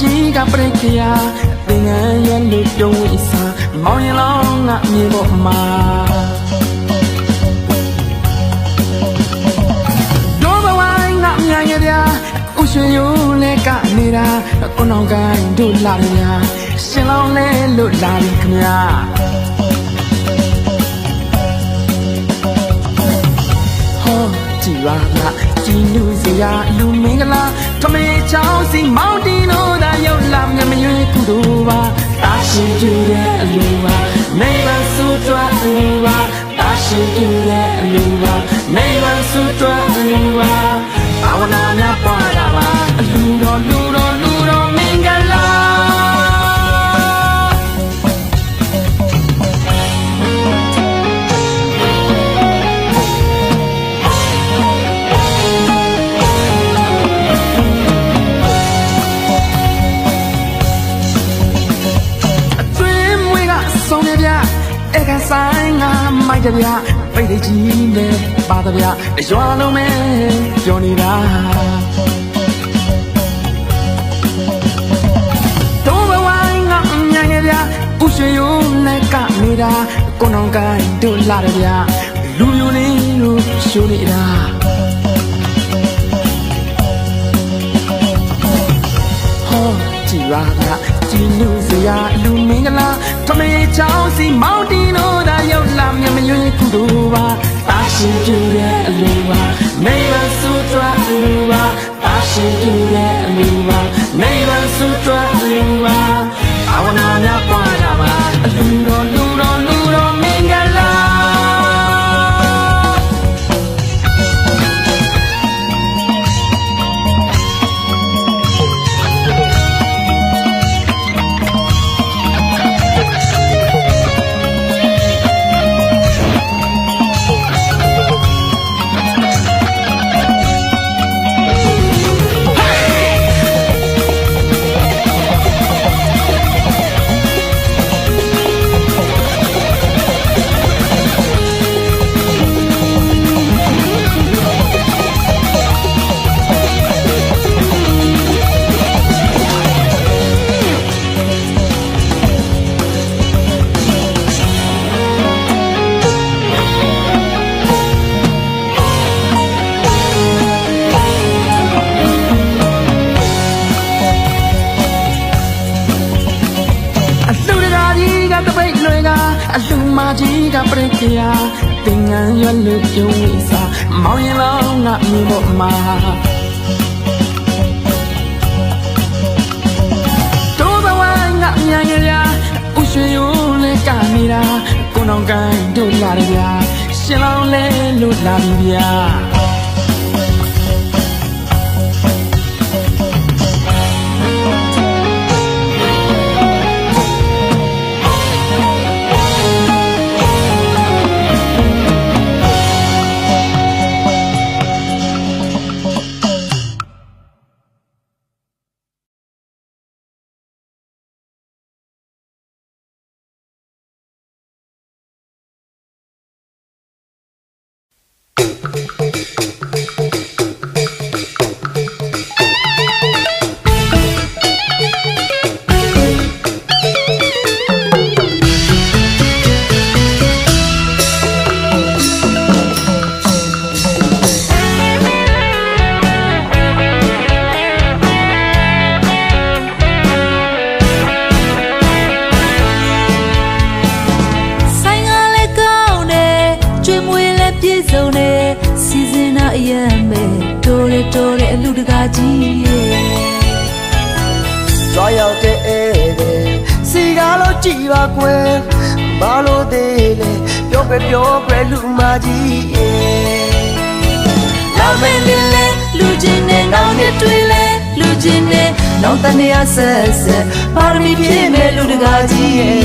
ကြီးကပြိခရာသင်ငန်းရွယ်လို့ပြုံးဝိစာမောင်ရင်လောင်းငါမြေပေါ်မှာလောဘဝိုင်းငါမြန်ရဗျာဥရွှေယိုးလဲကနေတာကိုနောင်ကိုင်းတို့လာရညာရှင်လောင်းလဲလို့လာပြီခမညာဟောကြည်ပါလားကြည်လူစရာလူမင်္ဂလာထမေချောင်းစီမောင်တီနိုသာရောက်လာမြမရွေးကုသိုလ်ပါတာရှင်ကျူတဲ့အလူပါနေပါစုတွားအလူပါတာရှင်ကျူတဲ့အလူပါနေပါစုတွားအလူပါဘာဝနာများပွားတာပါအလူတော်လူတော်လူတော်မင်္ဂလာဆိုင်ငါမိုက်တဗျာပိတ်တကြီးနဲ့ပါတဗျာရွာလုံးမဲပြောနေတာတော့ဘဝငါမြန်နေဗျာဥရွှေယိုးနဲ့ကနေတာကိုနောင်ကိုင်းတို့လာတယ်ဗျာလူမျိုးလေးလို့ရှိုးနေတာဟောကြည်ပါလားကြည်လူစရာလူမင်္ဂလာထမေချောင်းစီမောင်တီနိုသာရောက်လာမြမရွေးကုသိုလ်ပါတာရှင်ကျူတဲ့အလူပါနေပါစုတွားအလူပါတာရှင်ကျူတဲ့အလူပါနေပါစုတွားအလူပါဘာဝနာများပွားတာပါအလူတော်လူတော်လူတော်မင်္ဂလာအလူမကြီးကပြိခရာသင်ငန်းရွယ်လို့ပြုံးဝိစာမောင်ရင်လောင်းငါမြေပေါ်မှာတော့ဘဝငါမြန်ရရာဥရွှေယိုးလဲကနေတာကိုနောင်ကိုင်းတို့လာတယ်ဗျာရှင်လောင်းလဲလို့လာပြီဗျာတော်တဲ့အလူတကာကြီးရဲ့ကြွားရောက်တဲ့ဧည့်သည်စီကားလို့ကြည်ပါကွယ်ဘာလို့သေးလဲပြောကွယ်လူမကြီးရဲ့လာမင်းလေးလေလူချင်းနဲ့နောင်နဲ့တွေ့လဲလူချင်းနဲ့နောင်တနေရဆက်ပါရမီပြည့်မဲ့လူတကာကြီးရဲ့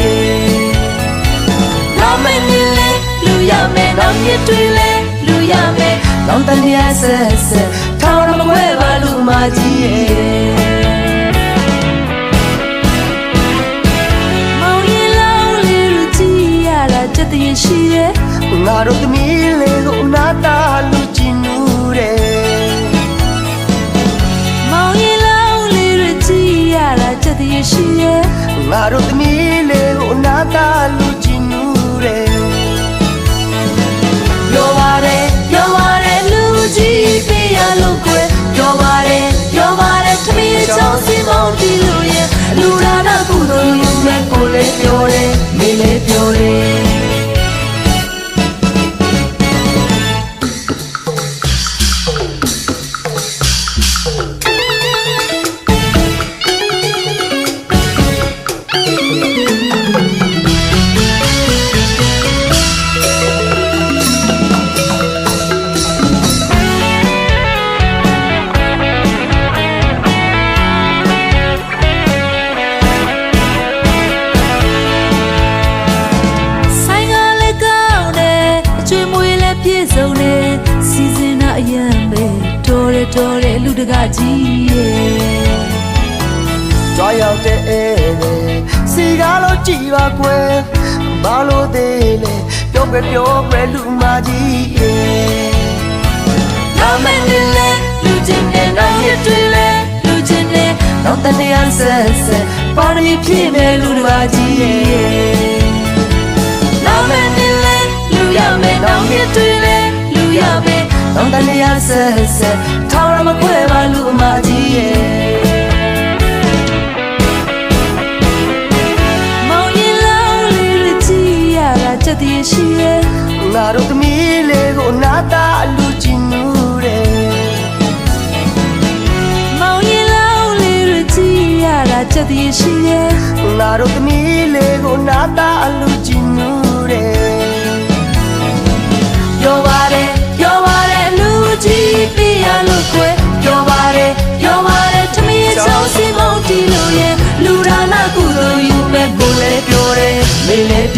လာမင်းလေးလေလူရမယ်နောင်နဲ့တွေ့လဲလူရမယ်နောင်တနေရဆက်ထောင်မခွဲပါလူမကြီးရဲ့မောင်ရီလောင်းလေးလူကြီးရတာချက်တည်းရှိရဲ့ငါတို့သမီးလေးကိုနာတာလူကြည့်နူးတယ်မောင်ရီလောင်းလေးလူကြီးရတာ ချက်တည်းရှိရဲ့ ငါတို့သမီးလေးကိုနာတာလူကြည့်နူးတယ်ပြောပါတယ်လူကြီးပေးရလို့ကွယ်ပြောပါတယ်သမီးချောင်းစီမောင်းတီလို့ရဲ့လူရာနာကုသိုလ်ယူမဲ့ကိုလေးပြောတယ်မေးလေးပြောတယ်ပြေဆုံးနေစီစဉ်တာအရန်ပဲတော်တယ်လူတကားကြီးရဲ့ကြွားရောက်တဲ့ဧည့်စီကားလို့ကြည်ပါကွယ်ဘာလို့သေးလဲပြောပဲလူမကြီးရဲ့နောက်မနေလဲလူချင်းနဲ့နောက်ရတွေ့လဲလူချင်းနဲ့နောက်တနေ့အဆက်ပါရမီပြည့်မဲ့လူတကားကြီးရဲ့နောက်မနေလဲလူရမယ်နောက်ရတွေ့လဲလူရမယ်နောက်တနေ့အဆက်ထောင်ရမခွဲပါလူမကြီးရဲ့ချက်တည်းရှိရဲ့ငါတို့သမီးလေးကိုနာတာလူကြည့်နူးတယ်မောင်ရင်လောင်းလေးရကြည့်ရတာချက်တည်းရှိရဲ့ငါတို့သမီးလေးကိုနာတာလူကြည့်နူးတယ်ပြောပါတယ်လူကြီးပေးရလို့ခွဲပြောပါတယ်သမီးချောင်းစီမောင်းတီလို့ရဲ့လူရာနာကုသိုလ်ယူမဲ့ကိုလေးပြောတယ်မေးလေး